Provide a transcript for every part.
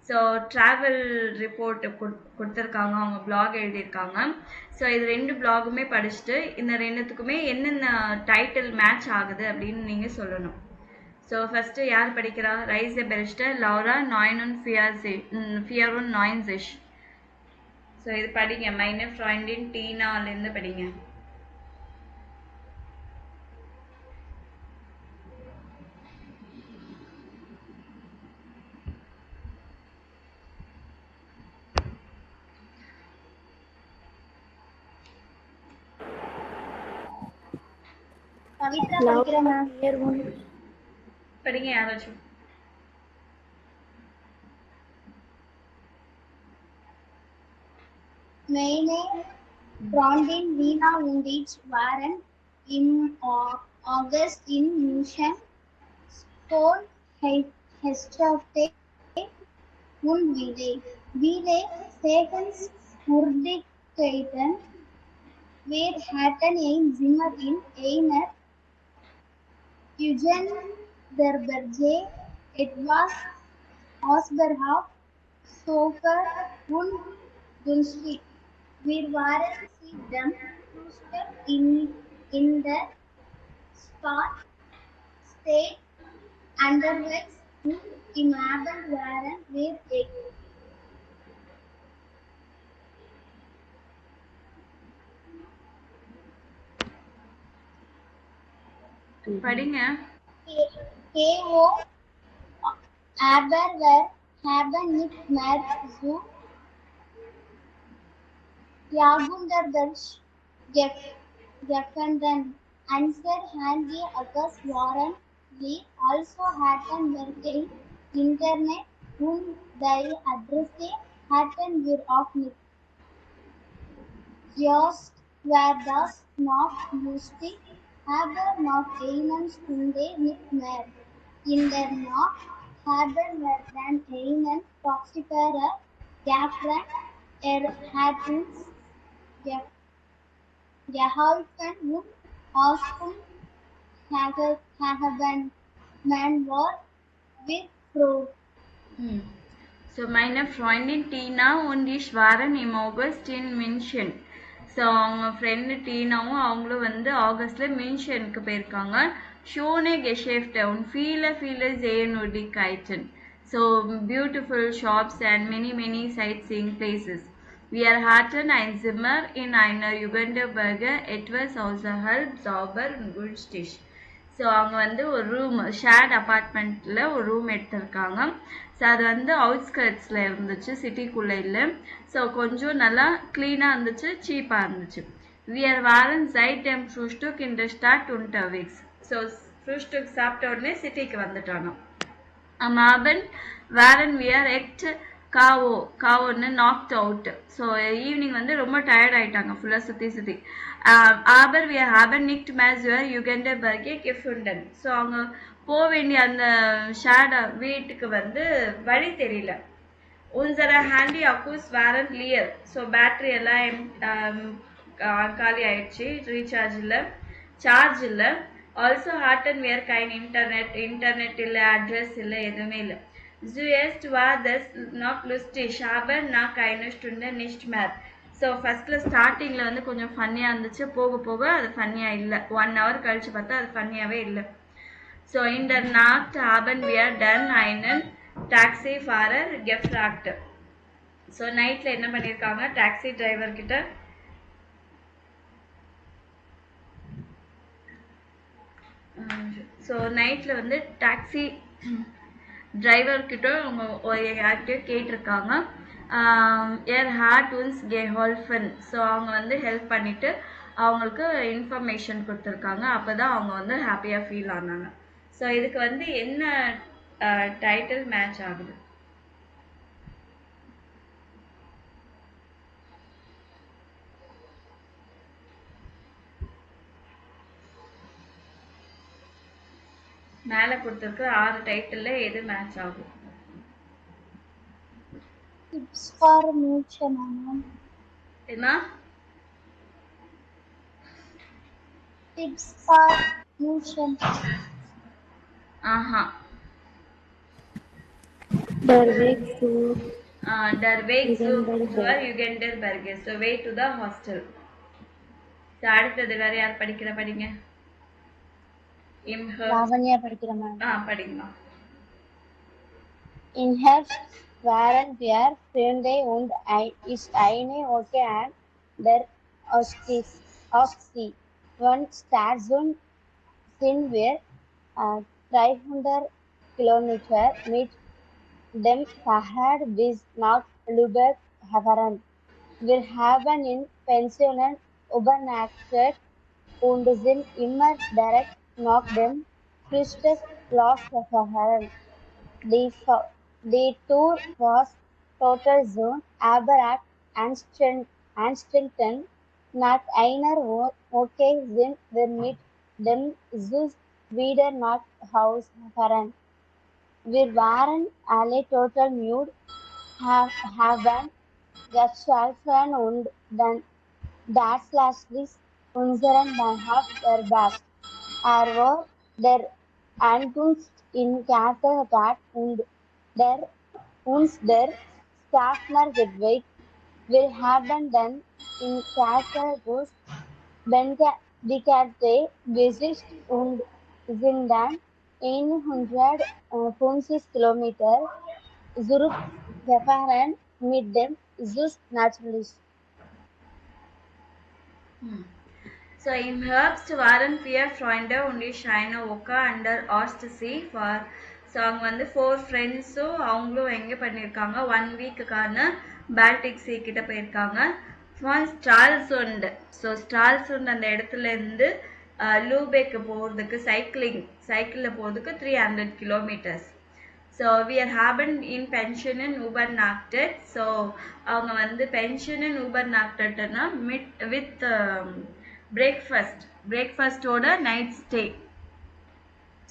So travel report கொடுத்துருக்காங்க, அவங்க black எழுதியிருக்காங்க. ஸோ இது 2 பிளாகுமே படிச்சுட்டு இந்த 2த்துக்குமே என்னென்ன டைட்டில் மேட்ச் ஆகுது அப்படின்னு நீங்கள் சொல்லணும். ஸோ ஃபஸ்ட்டு யார் படிக்கிறா? ரைஸ் எ பெரிஸ்டர் லௌரா நாயின் ஃபியர் ஒன் நாயின்சிஷ். ஸோ இது படிங்க. மைனே ஃப்ரெண்டின் டீனாலேருந்து படிங்க. படிங்க யாராச்சும். Meine Freundin Nina und ich waren im August in München. Hesterte und Viele Segensmöglichkeiten. Wir hatten ein Zimmer in einer Eugen-der-Berge, etwas außerhalb Sofa und günstig. Wir waren sie dem Frühstück in der State unterwegs und im Abend waren wir படிங்க. K.O. Aber wir haben nicht mehr so Jahrhunderts gefunden. Answer handy others waren we also hatten working internet und die Adresse hatten wir auch nicht. Just were das noch lustig, aber noch eine Stunde nicht mehr. In der Nacht haben wir dann einen Taxifahrer gefragt, hat uns geholfen und Auskunft gegeben. Man war wir froh. So meine Freundin Tina und ich waren im August in München. So அவங்க friend டீனாவும் அவங்களும் வந்து ஆகஸ்டில் மின்ஷனுக்கு போயிருக்காங்க. ஷோனே கெஷேஃப்ட் und viele Sehenswürdigkeiten. So beautiful shops and many sightseeing places. Wir hatten ein Zimmer in einer Jugendherberge etwas außerhalb Sauber und günstig. So அவங்க வந்து ஒரு room shirt அப்பார்ட்மெண்ட்டில் ஒரு room எடுத்திருக்காங்க. ஸோ அது வந்து அவுட்ஸ்கர்ட்ஸில் இருந்துச்சு, சிட்டிக்குள்ளே இல்லை. ஸோ கொஞ்சம் நல்லா க்ளீனாக இருந்துச்சு, சீப்பாக இருந்துச்சு. Wir waren seit dem Frühstück in der Stadt unterwegs. So ஃப்ரூஸ்டுக் சாப்பிட்ட உடனே சிட்டிக்கு வந்துட்டாங்க. Am Abend waren wir at காவோன்னு நாக்ட் அவுட். ஸோ ஈவினிங் வந்து ரொம்ப டயர்ட் ஆயிட்டாங்க ஃபுல்லாக சுற்றி. Aber wir haben nicht mehr zur Jugendherberge gefunden. So அவங்க போக வேண்டிய அந்த ஷேட் வீட்டுக்கு வந்து வழி தெரியல. Unsere Handy Akkus waren leer. So battery எல்லாம் காலி ஆயிடுச்சு, ரீசார்ஜ் இல்லை, சார்ஜ் இல்லை. Also hatten wir kein internet இல்லை, அட்ரஸ் இல்லை, எதுவுமே இல்லை. Zuerst war das noch lustig, aber nach einer Stunde nicht mehr. So ஃபஸ்ட்டில் ஸ்டார்டிங்கில் வந்து கொஞ்சம் ஃபன்னியாக இருந்துச்சு, போக போக அது ஃபன்னியாக இல்லை. 1 hour கழிச்சு பார்த்தா அது ஃபன்னியாகவே இல்லை. So in der Nacht haben wir dann einen Taxifahrer gefragt. So நைட்டில் என்ன பண்ணியிருக்காங்க, டாக்ஸி டிரைவர்கிட்ட ஸோ நைட்டில் வந்து டாக்ஸி டிரைவர்கிட்ட அவங்க யார்கிட்டயோ கேட்டிருக்காங்க. ஹார்ட் உன்ஸ் கெஹால்ஃபன். ஸோ அவங்க வந்து ஹெல்ப் பண்ணிவிட்டு அவங்களுக்கு இன்ஃபர்மேஷன் கொடுத்துருக்காங்க. அப்போ தான் அவங்க வந்து ஹாப்பியாக ஃபீல் ஆனாங்க. ஸோ இதுக்கு வந்து என்ன டைட்டில் மேட்ச் ஆகுது? மேலே கொடுத்துருக்கு 6 டைட்டிலில் எது மேட்ச் ஆகும்? Tips for München. என்ன? Tips for München. Aha. Der Weg zu Der Weg zu Jugendberg. Jugenderberg. So way to the hostel. So அடுத்தது வேற யார் படிங்க im Herbst. லாவண்யா படிக்கிற மேம். படிங்க. In Herbst waren wir Freunde und ist eine Woche an der Ostsee. Von Starzund sind wir 300 Kilometer mit dem Fahrrad bis nach Lübeck-Haveran. Wir haben in Pensionen übernachtet und sind immer direkt nach dem Frühstück losgefahren. Die Tour was total zone, aber at Anstilton nach einer Woche sind wir mit dem Zug wieder nach Hause gefahren. Wir waren alle total müde, haben geschlafen und dann das letztlich unseren Bahnhof verpasst. Aber der Ankunft in Kattegat und uns der Schaffner geweiht. Wir haben dann in Kattegat Benkadikarte besichtigt und sind dann 150 Kilometer zurückgefahren mit dem Zug natürlich. So im Herbst waren 4 Freunde und ich eine Woche an der Ostsee for so அவங்க வந்து 4 ஃப்ரெண்ட்ஸும் அவங்களும் எங்கே பண்ணியிருக்காங்க 1 வீக்குக்கான Baltic சீ கிட்ட போயிருக்காங்க. ஸ்டால்சுண்ட். So ஸ்டால்சுண்ட் அந்த இடத்துலேருந்து லூபேக்கு போகிறதுக்கு சைக்கிளில் போகிறதுக்கு 300 கிலோமீட்டர்ஸ். ஸோ வி ஆர் ஹேபன் இன் பென்ஷன் இன் ஊபர் நாக்டட். ஸோ அவங்க வந்து பென்ஷன் இன் ஊபர் நாக்டட்னா வித் பிரேக்ஃபாஸ்டோட நைட் ஸ்டே.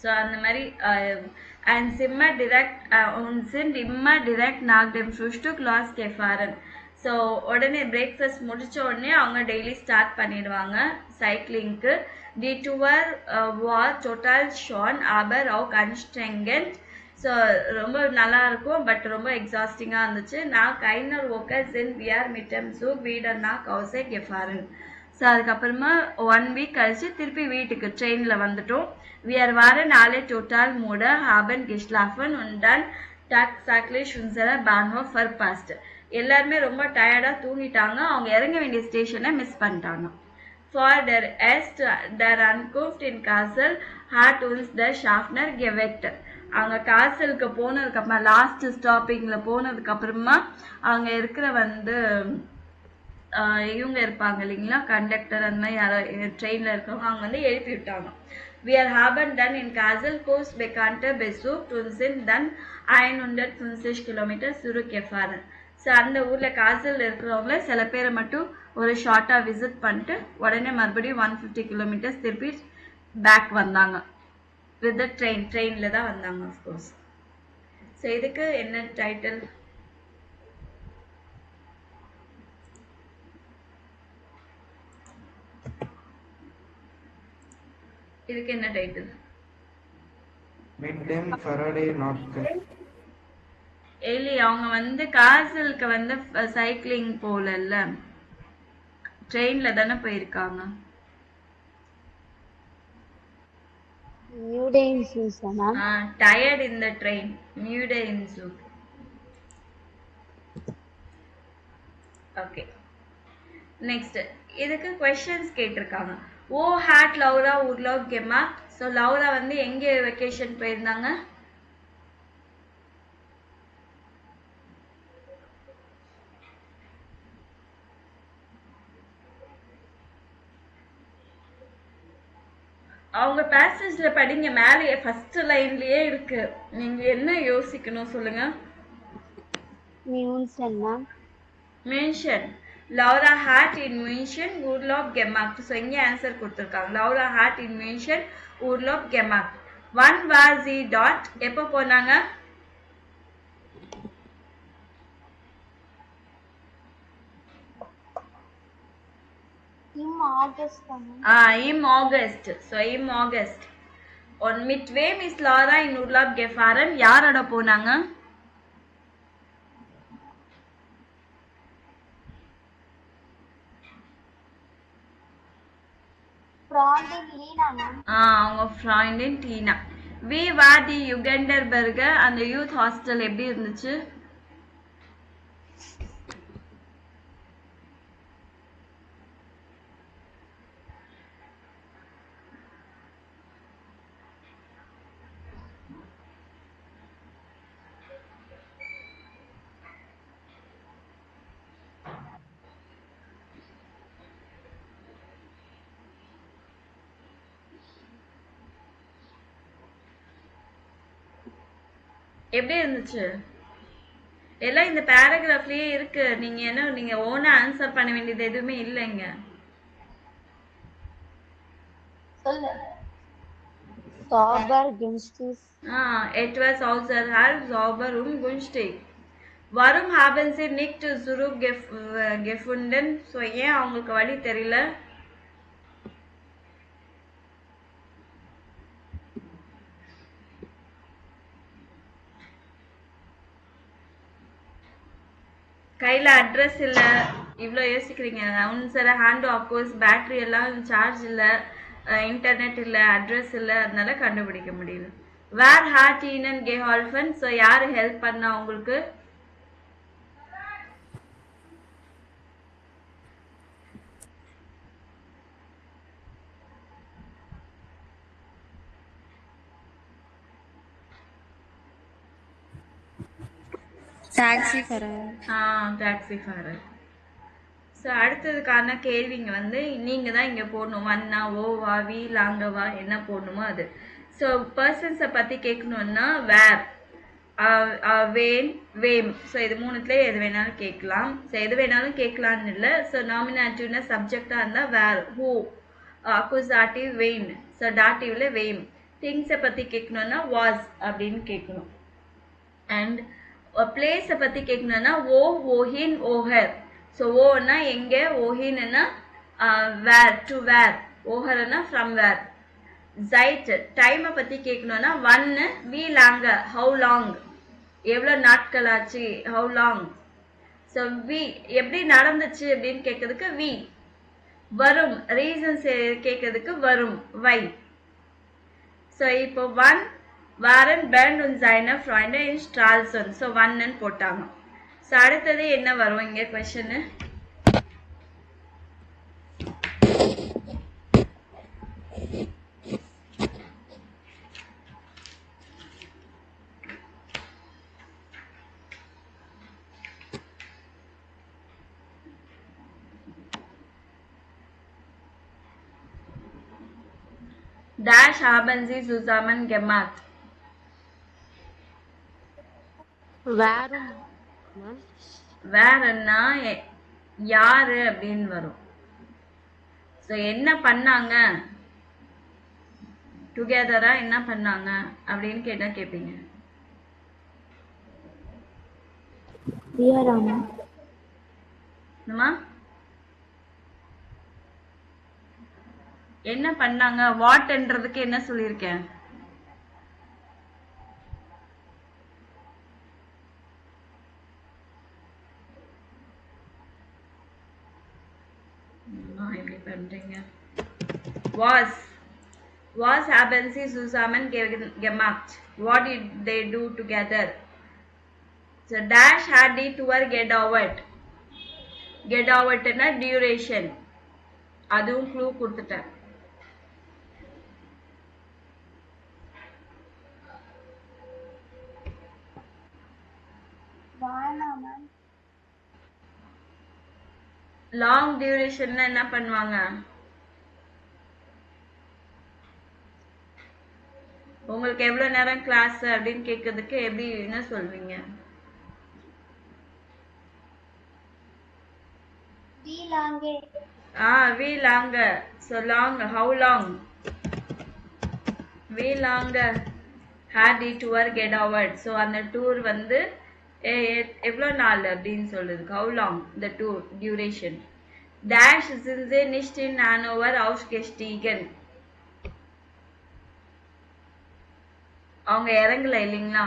ஸோ அந்த மாதிரி and sind immer direkt nach dem Frühstück losgefahren. So உடனே பிரேக்ஃபாஸ்ட் முடிச்ச உடனே அவங்க டெய்லி ஸ்டார்ட் பண்ணிடுவாங்க சைக்கிளிங்க்கு. தி டூர் வார் டோட்டல் ஷான் aber auch anstrengend. ஸோ ரொம்ப நல்லா இருக்கும் பட் ரொம்ப எக்ஸாஸ்டிங்காக இருந்துச்சு. நான் keiner Woche sind wir mit dem Zug wieder nach Hause gefahren. So அதுக்கப்புறமா 1 வீக் கழிச்சு திருப்பி வீட்டுக்கு ட்ரெயினில் வந்துட்டோம். Wir waren alle total müde, haben geschlafen und dann tatsächlich unseren Bahnhof verpasst. எல்லாருமே ரொம்ப டயர்டாக தூங்கிட்டாங்க. அவங்க இறங்க வேண்டிய ஸ்டேஷனை மிஸ் பண்ணிட்டாங்க. For der der Ankunft in Kassel hat uns der Schaffner geweckt. அவங்க காசலுக்கு போனதுக்கப்புறமா லாஸ்ட் ஸ்டாப்பிங்கில் போனதுக்கப்புறமா அவங்க இருக்கிற வந்து இவங்க இருப்பாங்க இல்லைங்களா கண்டக்டர் அந்த மாதிரி யாரோ ட்ரெயினில் இருக்கவங்க அவங்க வந்து எழுப்பி விட்டாங்க. Wir haben dann in Kassel Kurs bekannte besucht und sind dann 150 Kilometer zurückgefahren. So அந்த ஊரில் காசல் இருக்கிறவங்கள சில பேரை மட்டும் ஒரு ஷார்ட்டாக விசிட் பண்ணிட்டு உடனே மறுபடியும் 150 கிலோமீட்டர்ஸ் திருப்பி பேக் வந்தாங்க. வித் த ட்ரெயினில் தான் வந்தாங்க அஃப்கோர்ஸ். ஸோ இதுக்கு என்ன டைட்டில்? இதுக்கு என்ன டைட்டில்? ஏலி அவங்க வந்து காசலுக்கு வந்து சைக்கிளிங் போகல, ட்ரெயின்ல தானே போயிருக்காங்க. டயர்ட் இன் த ட்ரெயின், மியூடே இன் ஜூ. ஓகே, நெக்ஸ்ட் இதுக்கு क्वेश्चंस கேட்டிருக்காங்க. ஓ ஹேட் லௌரா உர்லாப் கெமாக். ஸோ லௌரா வந்து எங்கே வெக்கேஷன் போயிருந்தாங்க? அவங்க பேசேஜ்ல படிங்க, மேலேயே ஃபர்ஸ்ட் லைன்லயே இருக்கு. நீங்க என்ன யோசிக்கணும் சொல்லுங்க. Mention Laura hat in München Urlaub gemacht. So இங்க ஆன்சர் கொடுத்திருக்காங்க. Laura hat in München Urlaub gemacht. Wann war sie dort? எப்போ போனாங்க? Im August. Im August. So im August. Und mit wem ist Laura in Urlaub gefahren? யாரோட போனாங்க? Freundin Lina, ma'am. அவங்க ஃப்ராய்டின் டீனா. We வார் தி யுகெண்டர்பர்கர் அந்த youth hostel எப்படி இருந்துச்சு? எப்படி இருந்துச்சு? எல்லாம் இந்த பேராகிராஃப்லயே இருக்கு. நீங்க ஓனா ஆன்சர் பண்ண வேண்டியது எதுவுமே இல்லைங்க. சொல்லு. Sauber günstig. Et was außerhalb sauber und günstig. Warum haben sie nicht zurückgefunden? So ஏன் அவங்களுக்கு வழி தெரியல? கையில் அட்ரஸ் இல்லை, இவ்வளோ யோசிக்கிறீங்க. உன்சர ஹேண்ட் ஆஃப்கோர்ஸ் பேட்ரி எல்லாம் சார்ஜ் இல்லை, இன்டர்நெட் இல்லை, அட்ரஸ் இல்லை, அதனால கண்டுபிடிக்க முடியல. வேர் ஹேட் ஈனன் கெஹால்ஃபன். ஸோ யார் ஹெல்ப் பண்ணா உங்களுக்கு? டாக்ஸிஃபரர். ஸோ அடுத்ததுக்கான கேள்விங்க வந்து நீங்கள் தான் இங்கே போடணும். வண்ணா, ஓவா, வி, லாங்கவா, என்ன போடணுமோ அது. ஸோ பர்சன்ஸை பற்றி கேட்கணுன்னா வேர், வேன், வேம். ஸோ இது மூணுத்துலேயே எது வேணாலும் கேட்கலாம். ஸோ எது வேணாலும் கேட்கலான்னு இல்லை. ஸோ நாமினேட்டிவ்னா சப்ஜெக்டாக இருந்தால் வேர், ஹூ, அக்குசாட்டிவ், வெயின். ஸோ டாட்டிவ்ல வேம். திங்ஸை பற்றி கேட்கணுன்னா வாஸ் அப்படின்னு கேட்கணும். அண்ட் பிளேஸை பற்றி கேட்கணுன்னா ஓ, ஓஹின், ஓஹர். ஸோ ஓன்னா எங்கே, ஓஹின்னா வேர், டு வேர், ஓஹர்னா ஃப்ரம் வேர். ஜைட் டைமை பற்றி கேட்கணுன்னா ஒன்னு, வி லாங்க, ஹவு லாங், எவ்வளோ நாட்கள் ஆச்சு, ஹவு லாங். ஸோ வி எப்படி நடந்துச்சு அப்படின்னு கேட்கறதுக்கு வி. வரும் ரீசன்ஸ் கேட்கறதுக்கு வரும், வை. ஸோ இப்போ one waren Bernd und seine Freunde in Stralsund. So ஒன்னு போட்டாங்க. ஸோ அடுத்தது என்ன வரும் இங்கே question? Dash haben sie zusammen gemacht. வேறன்னா யாரு அப்படின்னு வரும். ஸோ என்ன பண்ணாங்க, டுகெதரா என்ன பண்ணாங்க அப்படின்னு கேட்டா கேட்பீங்க. என்ன பண்ணாங்க, வாட்ன்றதுக்கு என்ன சொல்லியிருக்கேன்? எப்படி பண்றீங்க? Was haben sie zusammen gemacht? What did they do together? So dash had the tour get out. Get out na duration. அதுவும் க்ளூ கொடுத்துட்டேன். லாங் டியூரேஷன்னா என்ன பண்ணுவாங்க? உங்களுக்கு எவ்வளவு நேரம் கிளாஸ் அப்படின்னு கேட்கறதுக்கு எப்படி என்ன சொல்வீங்க? we longer. So long, how long? We longer had the tour get over. So அந்த tour வந்து எவ்வளவு நாள் அப்படின்னு சொல்லுது. How long the tour duration. Dash sind sie nicht in Hannover ausgestiegen. அவங்க இறங்கல இல்லைங்களா?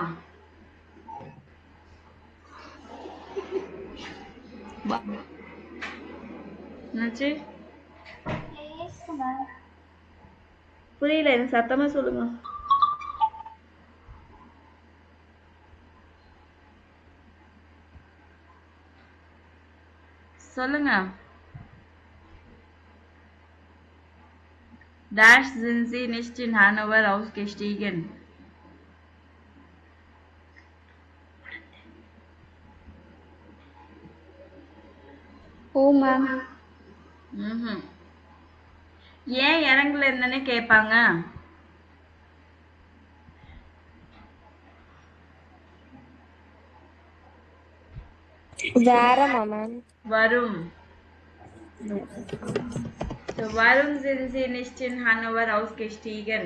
என்னாச்சு? புரியல, எனக்கு சத்தமா சொல்லுங்க. சொல்லுங்க. Dash sind Sie nicht in Hannover ausgestiegen? Oh, ma'am. ம்ஹும். ஏன் இறங்கல என்னன்னு கேட்பாங்க. Varama, ma'am. வரும். So, warum sind Sie nicht in Hannover ausgestiegen?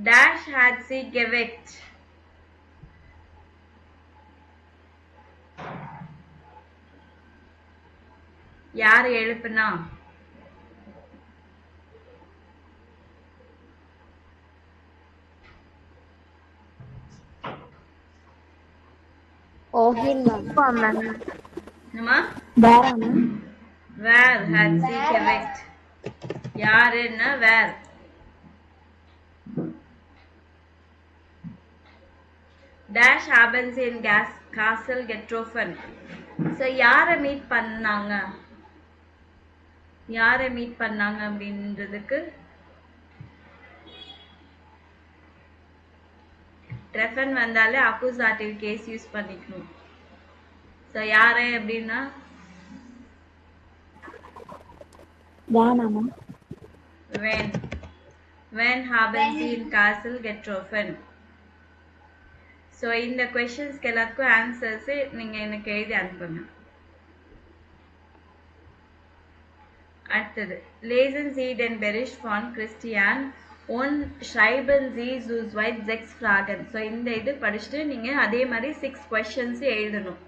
Dash hat Sie geweckt. யார் எழுப்புனா? Ohil, ma'am. என்னம்மா? Varama. Where had Sie geweckt? யாருன்னா where? Dash haben Sie in Castle getroffen. So, யாரை meet பண்ணாங்க? யாரை மீட் பண்ணாங்க அப்படின்றதுக்கு treffen வந்தாலே accusative case யூஸ் பண்ணிக்கணும். ஸோ யாரை அப்படின்னா Varama. when haben Sie in Castle getroffen? So இந்த கொஸ்டின்ஸ்க்கு எல்லாத்துக்கும் ஆன்சர்ஸ் நீங்க எனக்கு எழுதி அனுப்புங்க. அடுத்தது lesen Sie den Bericht von Christian und schreiben Sie zu 6 Fragen. So இந்த இது படிச்சுட்டு நீங்க அதே மாதிரி 6 questions எழுதணும்.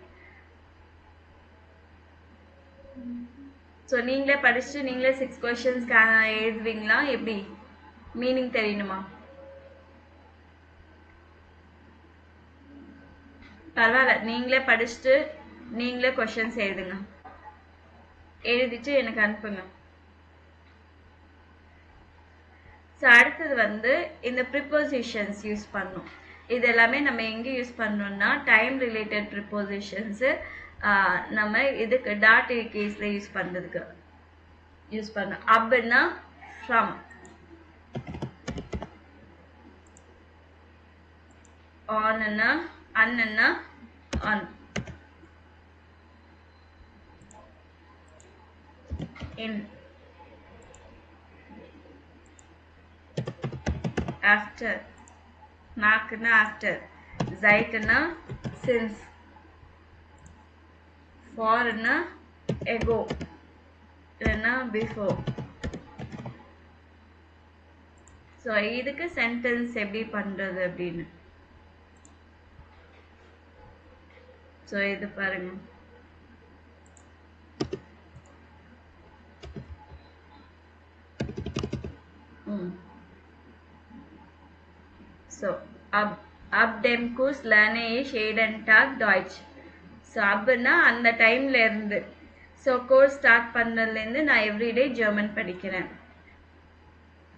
ஸோ நீங்களே படிச்சுட்டு நீங்களே 6 questions எழுதுவீங்களா? எப்படி? மீனிங் தெரியணுமா? பரவாயில்ல, நீங்களே படிச்சுட்டு நீங்களே கொஸ்டின்ஸ் எழுதுங்க. எழுதிட்டு எனக்கு அனுப்புங்க. ஸோ அடுத்தது வந்து இந்த ப்ரிப்போசிஷன்ஸ் யூஸ் பண்ணும். இது எல்லாமே நம்ம எங்கே யூஸ் பண்ணோம்னா டைம் ரிலேட்டட் ப்ரிப்போசிஷன்ஸு நம்ம இதுக்கு டாட் கேஸில் யூஸ் பண்ணுறதுக்கு யூஸ் பண்ணோம். அப்படின்னா ஃப்ரம், ஆன்னா அண்ணன்னா ஆன், இன், after, நாக்குன்னா after, seit-னா since, for-னா ago இல்லைன்னா before. ஸோ இதுக்கு சென்டென்ஸ் எப்படி பண்றது அப்படின்னு. ஸோ இது பாருங்க. So, ab dem Kurs lerne ich jeden Tag Deutsch. So, abna அந்த டைம்ல இருந்து. So, கோர்ஸ் ஸ்டார்ட் பண்ணதுல இருந்து நான் எவ்ரிடே ஜெர்மன் படிக்கிறேன்.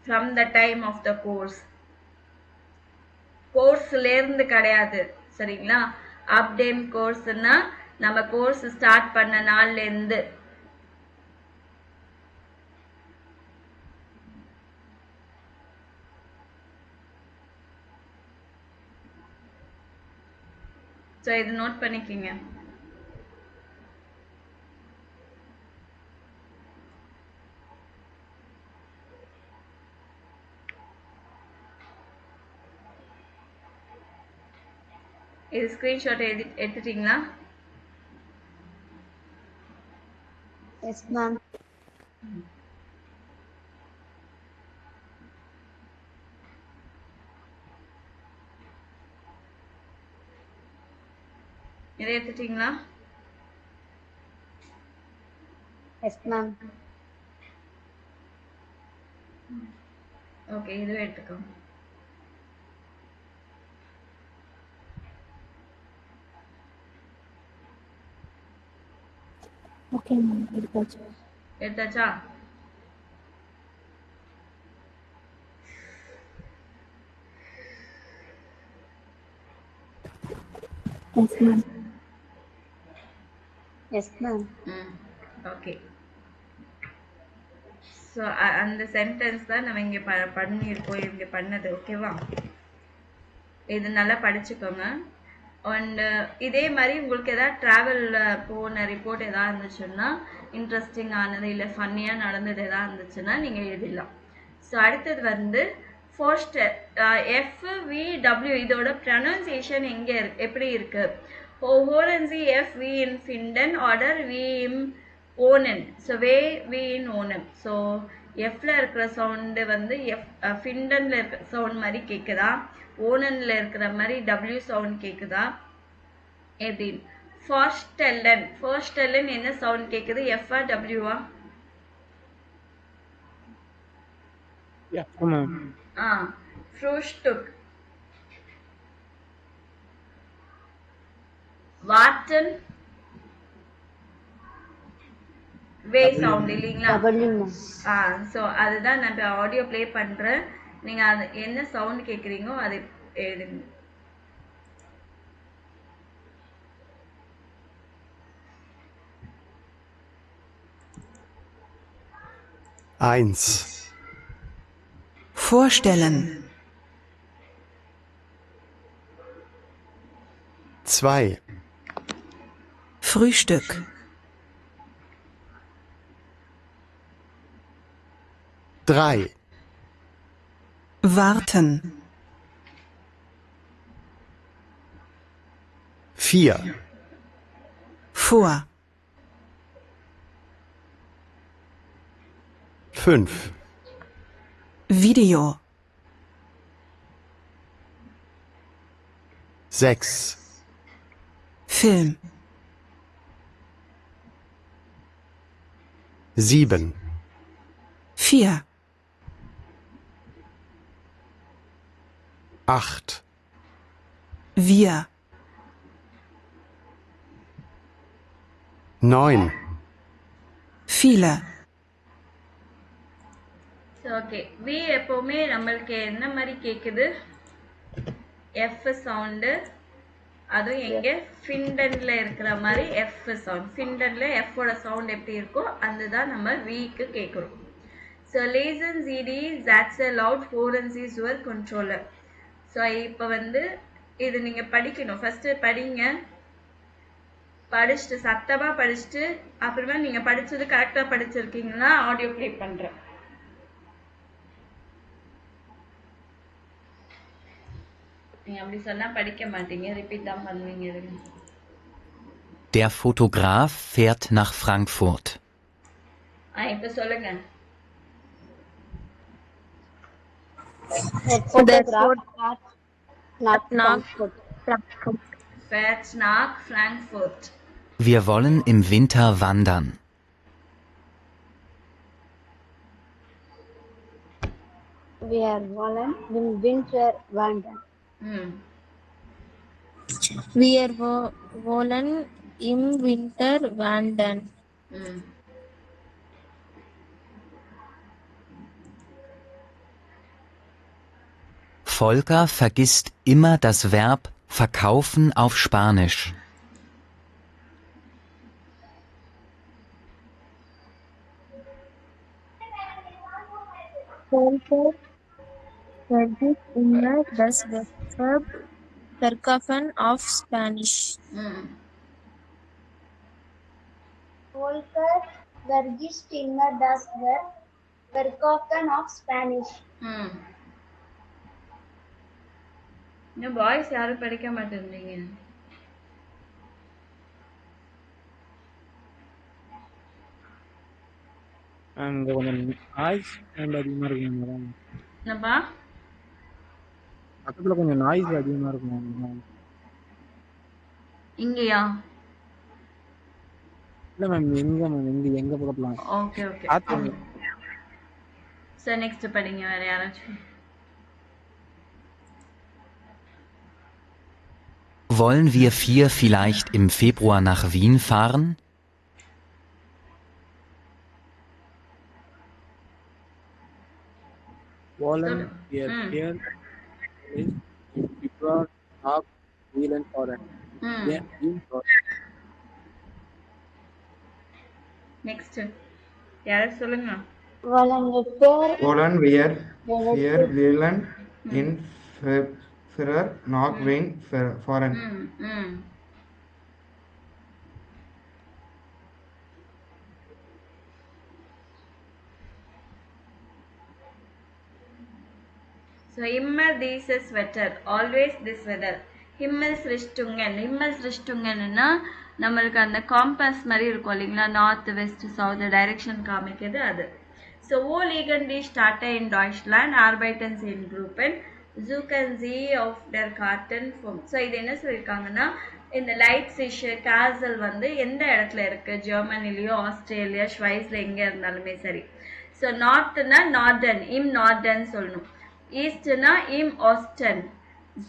From the time of the course. கோர்ஸ்ல இருந்து கிடையாது, சரிங்களா? ab dem கோர்ஸ்னா நம்ம கோர்ஸ் ஸ்டார்ட் பண்ண நாள்ல இருந்து. ஸோ இது நோட் பண்ணிக்கிங்க. இது ஸ்கிரீன்ஷாட் எடுத்துட்டீங்களா? Yes, ma'am. இதை எடுத்துட்டீங்களா? Yes, ma'am. ஓகே, இதுவே எடுத்துக்கோங்க. Okay, ma'am. எடுத்தாச்சா? Yes, ma'am. Yes, ma'am. Okay. So அந்த சென்டென்ஸ் தான் நம்ம இங்கே பண்ணியிருக்கோம், இங்கே பண்ணது. ஓகேவா? இது நல்லா படிச்சுக்கோங்க. அண்ட் இதே மாதிரி உங்களுக்கு எதாவது ட்ராவலில் போன ரிப்போர்ட் எதாவது இருந்துச்சுன்னா, இன்ட்ரெஸ்டிங் ஆனது இல்லை ஃபன்னியாக நடந்தது எதாவது இருந்துச்சுன்னா நீங்கள் எழுதிடலாம். ஸோ அடுத்தது வந்து ஃபோஸ்டர், FVW இதோட ப்ரொனன்சியேஷன் எங்கே எப்படி இருக்கு? ஹோரன்சி எஃப் வி இன் ஃபிண்டன் ஆர்டர் வி இம் ஓனன். ஸோ வி இன் ஓனம். ஸோ எஃப்ல இருக்கிற சவுண்டு வந்து ஃபிண்டன்ல இருக்கிற சவுண்ட் மாதிரி கேட்குதா, ஓனன்ல இருக்கிற மாதிரி W சவுண்ட் கேட்குதா எப்படின்னு. ஃபர்ஸ்டெல்லன் என்ன சவுண்ட் கேட்குது? எஃப்ஆ டபிள்யூவா? ஃப்ரூஸ்டுக். வாட்டன் வே சவுண்ட் இல்லைங்களா? ஸோ அதுதான் நான் இப்போ ஆடியோ ப்ளே பண்ணுறேன். நீங்கள் அது என்ன சவுண்ட் கேட்குறீங்களோ அதை எழுதுங்க. Eins. Vorstellen. 2. Frühstück. 3. Warten. 4. Vor. 5. Video. 6. Film. 7. 4. 8. Wir. 9. Viele. Okay. V எப்போவுமே நம்மளுக்கு என்ன மாதிரி கேட்குது? F sound. அதுவும் எங்கே? ஃபிண்டன்ல இருக்கிற மாதிரி எஃப் சவுண்ட். ஃபிண்டன்ல எஃப்போட சவுண்ட் எப்படி இருக்கோ அதுதான் நம்ம விக்கு கேட்குறோம். ஸோ லேசன் ஜிடி ஜாட்ஸ் அ லவுட் ஃபோரன்ஸ் இஸ் யுவர் கண்ட்ரோலர். ஸோ இப்போ வந்து இது நீங்கள் படிக்கணும். ஃபஸ்ட்டு படிங்க. படிச்சுட்டு சத்தமாக படிச்சுட்டு அப்புறமா நீங்கள் படித்தது கரெக்டாக படிச்சிருக்கீங்கன்னா ஆடியோ ப்ளே பண்ணுறேன். நீங்கள் அப்படி சொன்னால் படிக்க மாட்டீங்க, ரிப்பீட் தான் பண்ணுவீங்க. Der Fotograf fährt nach Frankfurt. இப்போ சொல்லுங்க. Fährt nach Frankfurt. Wir wollen im Winter wandern. Wir wollen im Winter wandern. Wir wollen im Winter wandern. Volker vergisst immer das Verb verkaufen auf Spanisch. Volker vergisst immer das Verb verkaufen auf Spanish. Volker vergisst immer das Verb verkaufen auf Spanish. இன்னும் boys யாரும் படிக்க மாட்டேன்றீங்க. அங்க கொஞ்சம் noise அதிகமா இருக்கு madam. என்னப்பா? பக்கத்துல கொஞ்சம் நாய்ஸ் அதிகமா இருக்கு மேடம். இங்கயா? இல்ல மேம், எங்க பக்கத்துல. Okay okay. சரி, நெக்ஸ்ட் படிங்க. வேற யாராச்சும்? Wollen wir 4 vielleicht im Februar nach Wien fahren? Wollen wir 4 im Februar nach Wien fahren? ம் im நெக்ஸ்ட் யாராவது சொல்லுங்க. Wollen wir Wollen wir vier relative Willen ம் in Führer nach ம் Wien fahren? ம் ம் So immer dieses Wetter, always this weather. Himmelsrichtungen. Himmelsrichtungen-னா நம்மளுக்கு அந்த compass மாதிரி இருக்கும் இல்லைங்களா, நார்த் வெஸ்ட் சவுத் டைரக்ஷன் காமிக்கிறது அது. So wo liegen die Städte in Deutschland? Arbeiten Sie in Gruppen. Suchen Sie auf der Karten vom. So இது என்ன சொல்லியிருக்காங்கன்னா, இந்த லைப்சிஷ் காசல் வந்து எந்த இடத்துல இருக்கு, ஜெர்மனிலயோ ஆஸ்திரேலியா ஸ்வைஸ்ல எங்க இருந்தாலுமே சரி. ஸோ நார்த்னா நார்தர்ன், இம் நார்தர்ன் சொல்லணும். ஈஸ்ட்னா இம் ஆஸ்டன்,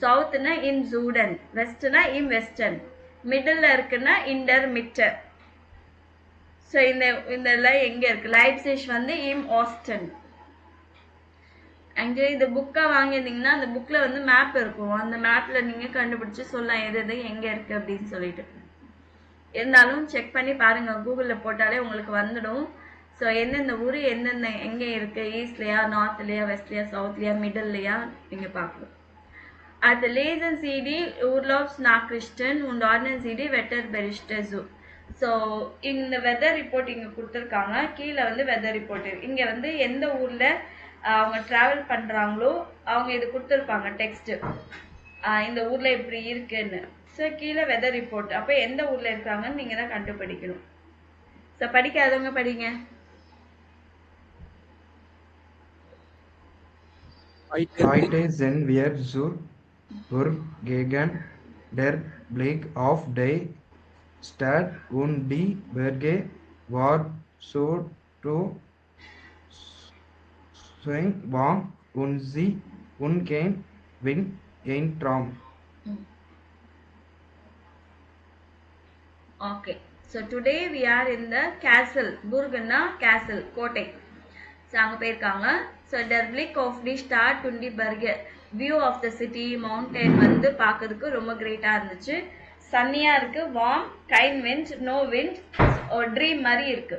சவுத்னா இம் ஜூடன், வெஸ்ட்னா இம் வெஸ்டர்ன், மிடில் இருக்குன்னா இன்டர் மிட்டர். ஸோ இதெல்லாம் எங்க இருக்கு, லைப்சிஷ் வந்து இம் ஆஸ்டன். ஆக்சுவலி இந்த புக்கை வாங்கியிருந்தீங்கன்னா அந்த புக்ல வந்து மேப் இருக்கும், அந்த மேப்ல நீங்க கண்டுபிடிச்சு சொல்லலாம் எது எது எங்க இருக்கு அப்படின்னு சொல்லிட்டு. இருந்தாலும் செக் பண்ணி பாருங்க, கூகுள்ல போட்டாலே உங்களுக்கு வந்துடும். ஸோ எந்தெந்த ஊர் எந்தெந்த எங்கே இருக்கு, ஈஸ்ட்லையா நார்த்லையா வெஸ்ட்லையா சவுத்லையா மிடில்லையா நீங்க பார்க்கணும். அது Lesen Sie die Urlaubsnachrichten und ordnen Sie die Wetterberichte so. So இந்த வெதர் ரிப்போர்ட் இங்கே கொடுத்துருக்காங்க, கீழே வந்து வெதர் ரிப்போர்ட். இங்கே வந்து எந்த ஊரில் அவங்க ட்ராவல் பண்ணுறாங்களோ அவங்க இது கொடுத்துருப்பாங்க டெக்ஸ்ட்டு, இந்த ஊரில் இப்படி இருக்குன்னு. ஸோ கீழே வெதர் ரிப்போர்ட், அப்போ எந்த ஊரில் இருக்காங்கன்னு நீங்கள் தான் கண்டுபிடிக்கணும். ஸோ படிக்காதவங்க படிங்க. Heute sind wir zur Burg gegen der Blick auf die Stadt und die Berge war so zu swing warm und sie und kein Wind ein Traum. Okay, so today we are in the castle. Burgna castle, கோட்டை. So அங்கே போயிருக்காங்க. So der Blick auf die Stadt und die Berge, view of the city mountain வந்து பார்க்கறதுக்கு ரொம்ப கிரேட்டாக இருந்துச்சு. சன்னியாக இருக்கு, வார்ம், கைன் விண்ட், நோ விண்ட், ஒரு ட்ரீம் மாதிரி இருக்கு.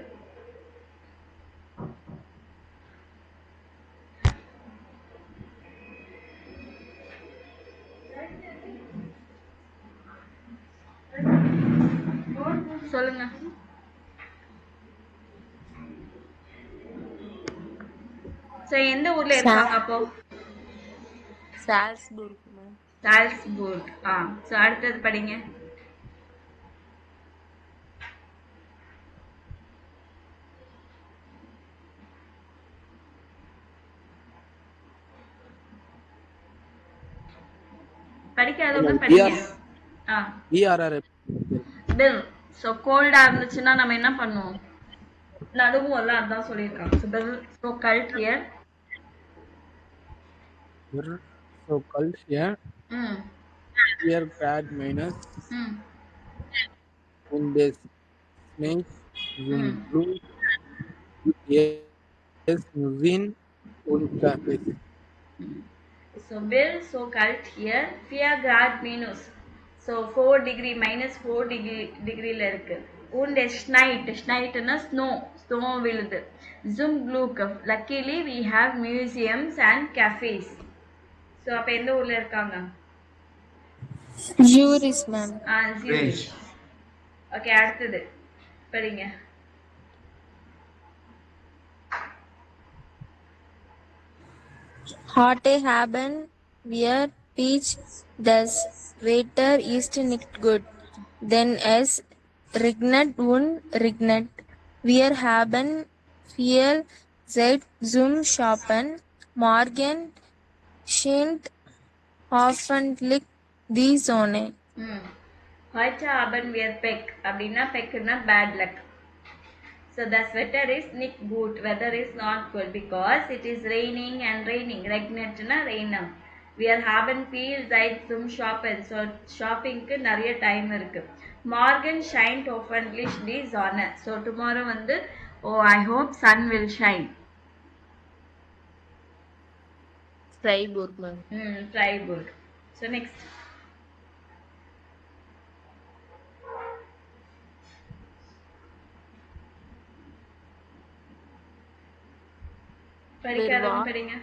சொல்லுங்க. ஸோ எந்த ஊர்ல இருக்காங்க அப்போ? சால்ஸ்புர்க். சால்ஸ்புர்க். ஸோ அடுத்தது படிங்க. படிக்காதவங்க படிங்க. பில். ஸோ கோல்டா இருந்துச்சுன்னா நம்ம என்ன பண்ணுவோம், நடுவும்ல, அதான் சொல்லியிருக்காங்க. So bill. So cult here. so cold here. Here bad minus. In this snake zoom blue. Yes musin und café. So bill, so kalt here. 4 grad minus. So 4 degree minus 4 degree ல இருக்கு. Und es schneit. Schneitனா snow விழுது. Zum Glück, luckily we have museums and cafes. So அப்ப எந்த ஊர்ல இருக்காங்க? Zurich ma'am. Zurich. Okay, அடுத்தது படிங்க. Heute haben wir Peach, das Wetter ist nicht gut, denn es regnet und regnet. Wir haben viel Zeit zum Shoppen. Morgen scheint hoffentlich die Sonne. Heute haben wir Pech. அப்படின்னா பெக்னா bad luck. So the weather is not good. Weather is not good because it is raining and raining. Regnetna rain. We are having viel Zeit zum shoppen. So shoppingக்கு நிறைய time இருக்கு. Morgen scheint hoffentlich die Sonne. So tomorrow வந்து I hope sun will shine. Freiburg ma'am. Freiburg. So next. படிக்காதவங்க படிங்க.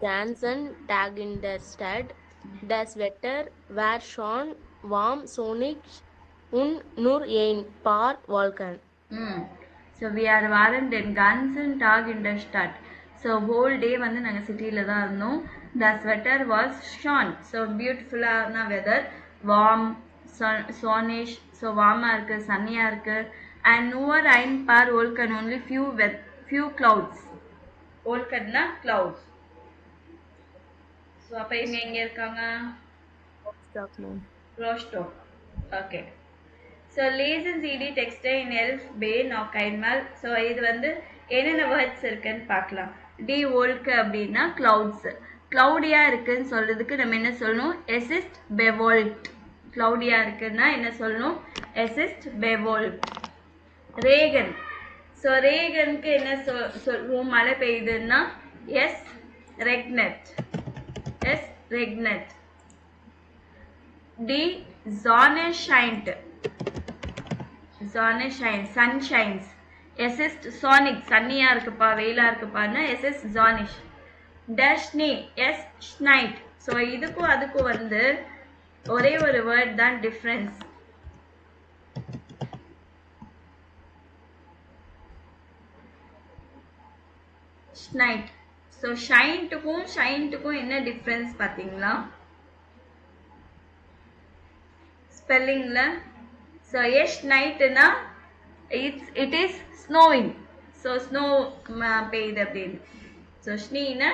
Ganzen Tag in der Stadt. Das Wetter war schon warm, sonnig und nur ein paar Wolken. So we are waren den ganzen Tag in der Stadt. So whole day வந்து நாங்க சிட்டில தான் இருந்தோம். The sweater was shone. So beautiful ஆன weather. Warm, sunnish. So warm இருக்கு, sunny-ஆ இருக்கு. And nur ein paar Wolken, only few clouds. Wolkenனா clouds. So அப்ப இவங்க எங்க இருக்காங்க? Rostock. Okay. So lesen Sie die Texte in 11b noch einmal. So இது வந்து என்னென்ன வேர்ட்ஸ் இருக்குன்னு பார்க்கலாம். Die Wolke அப்படின்னா clouds. cloudy-ஆ இருக்குன்னு சொல்றதுக்கு நம்ம என்ன சொல்லணும்? Es ist bewölkt. cloudy-ஆ இருக்குன்னா என்ன சொல்லணும்? Es ist bewölkt. Regen. So regenக்கு என்ன சொல்லுவோம்? மழை பெய்யுதுன்னா es regnet. Es regnet. Die Sonne scheint. Sonne shines, sun shines. Es ist sonnig, sunny-ஆ இருக்குப்பா, வெயிலா இருக்குப்பான்னா es ist sonnig. Der Schnee, es schneit. So இதுக்கும் அதுக்கும் வந்து ஒரே ஒரு வேர்ட் தான் டிஃபரன்ஸ். Schneit. So ஷைன்ட்டுக்கும் ஷைன்ட்டுக்கும் என்ன டிஃபரன்ஸ் பாத்தீங்களா? ஸ்பெல்லிங்ல. So yes nightனா it is snowing. So snow பெய்யுது அப்படின்னு. So ஸ்னீனா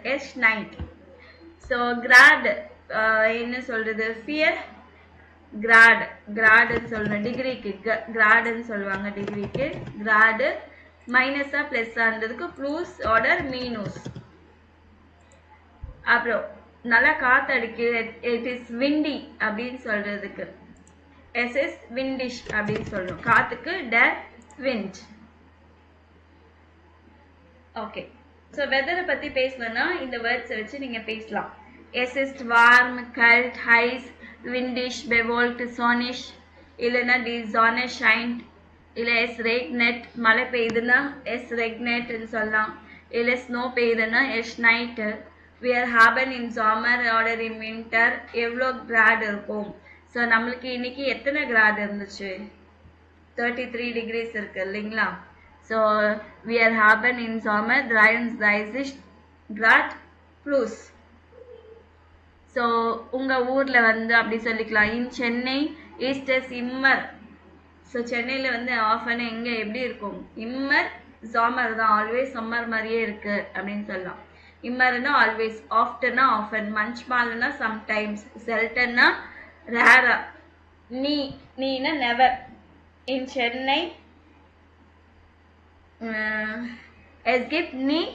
yes night. So grad என்ன சொல்றது? fear grad. gradன்னு சொல்லணும். டிகிரிக்கு gradன்னு சொல்லுவாங்க. டிகிரிக்கு grad மைனஸா பிளஸ்ஸான்றதுக்கு ப்ளூஸ் ஆர்டர் மீனூஸ். அப்புறம் நல்லா காத்து அடிக்குது. it is windy அப்படின்னு சொல்றதுக்கு es ist windish அப்படின்னு சொல்லணும். காத்துக்கு der wind. ஓகே. ஸோ வெதரை பத்தி பேசணும்னா இந்த வேர்ட்ஸை வச்சு நீங்க பேசலாம். es ist warm, kalt, heiß, windish, bewölkt, sonnig. இல்லைன்னா die Sonne scheint. இல்லை es regnet, மழை பெய்யுதுன்னா es regnet சொல்லலாம். இல்லை snow பெய்யுதுன்னா es schneit. we are haben in summer oder in winter. எவ்வளோ கிராட் இருக்கும்? ஸோ நம்மளுக்கு இன்னைக்கு எத்தனை கிராட் இருந்துச்சு? 33 degrees இருக்கு இல்லைங்களா? So we are haben in Sommer 33 Grad plus. So உங்க ஊர்ல வந்து அப்படி சொல்லிக்கலாம். In Chennai is the summer. So சென்னையில வந்து ஆஃபன் எங்க எப்படி இருக்கும்? இம்மர் சாமர் தான், ஆல்வேஸ் சம்மர் மாதிரியே இருக்கு அப்படின்னு சொல்லலாம். இம்மர்னா ஆல்வேஸ், ஆஃப்டர்னா ஆஃபன், மஞ்ச்மால்னா சம்டைம்ஸ், செல்டன்னா ரேரா, நீனா never. In Chennai es gibt nie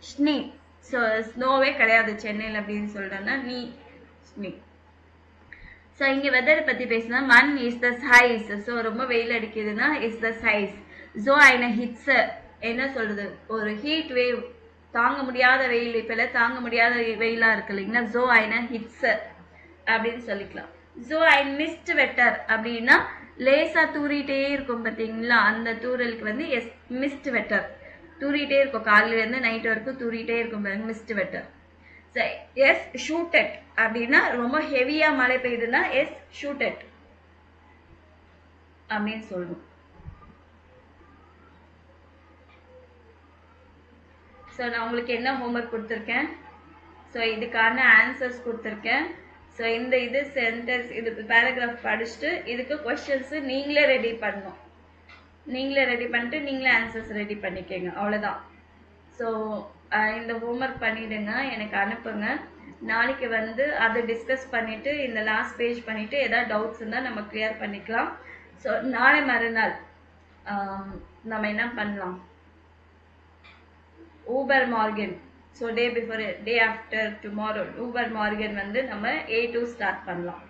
Schnee. So ஸ்னோவே கிடையாது சென்னையில் அப்படின்னு சொல்றேன்னா நீ ஸ்னீ. ஸோ இங்கே வெதரை பற்றி பேசினா மண் இஸ் த சைஸ். ஸோ ரொம்ப வெயில் அடிக்குதுன்னா இஸ் த சைஸ். ஸோ ஐன ஹிட்ஸ் என்ன சொல்றது? ஒரு ஹீட் வேவ், தாங்க முடியாத வெயில், இப்பெல்லாம் தாங்க முடியாத வெயிலா இருக்கு இல்லைங்களா? ஸோ ஐன ஹிட்ஸ் அப்படின்னு சொல்லிக்கலாம். ஸோ ஐ மிஸ்ட் வெட்டர் அப்படின்னா லேசா தூரிட்டே இருக்கும் பார்த்தீங்களா? அந்த தூரலுக்கு வந்து எஸ் மிஸ்ட் வெட்டர். தூரிட்டே இருக்கும், காலையில இருந்து நைட் வரைக்கும் தூரிட்டே இருக்கும் பாருங்க, மிஸ்ட் வெட்டர். எஸ் ஷூட்டட் அப்படின்னா ரொம்ப ஹெவியா மழை பெய்யுதுன்னா எஸ் ஷூட்டட் அப்படின்னு சொல்லணும். ஸோ நான் உங்களுக்கு என்ன ஹோம்ஒர்க் கொடுத்துருக்கேன்? ஸோ இதுக்கான ஆன்சர்ஸ் கொடுத்துருக்கேன். ஸோ இந்த இது சென்டென்ஸ், இது பேராகிராஃப் படிச்சுட்டு இதுக்கு கொஸ்டின்ஸ் நீங்களே ரெடி பண்ணணும். நீங்களே ரெடி பண்ணிட்டு நீங்களே ஆன்சர்ஸ் ரெடி பண்ணிக்கோங்க, அவ்வளோதான். ஸோ இந்த ஹோம்ஒர்க் பண்ணிடுங்க, எனக்கு அனுப்புங்க. நாளைக்கு வந்து அதை டிஸ்கஸ் பண்ணிட்டு இந்த லாஸ்ட் பேஜ் பண்ணிட்டு ஏதாவது டவுட்ஸ் இருந்தால் நம்ம கிளியர் பண்ணிக்கலாம். ஸோ நாளை மறுநாள் நம்ம என்ன பண்ணலாம்? Uber Morgan. So day after tomorrow Uber Morgan வந்து நம்ம A2 ஸ்டார்ட் பண்ணலாம்.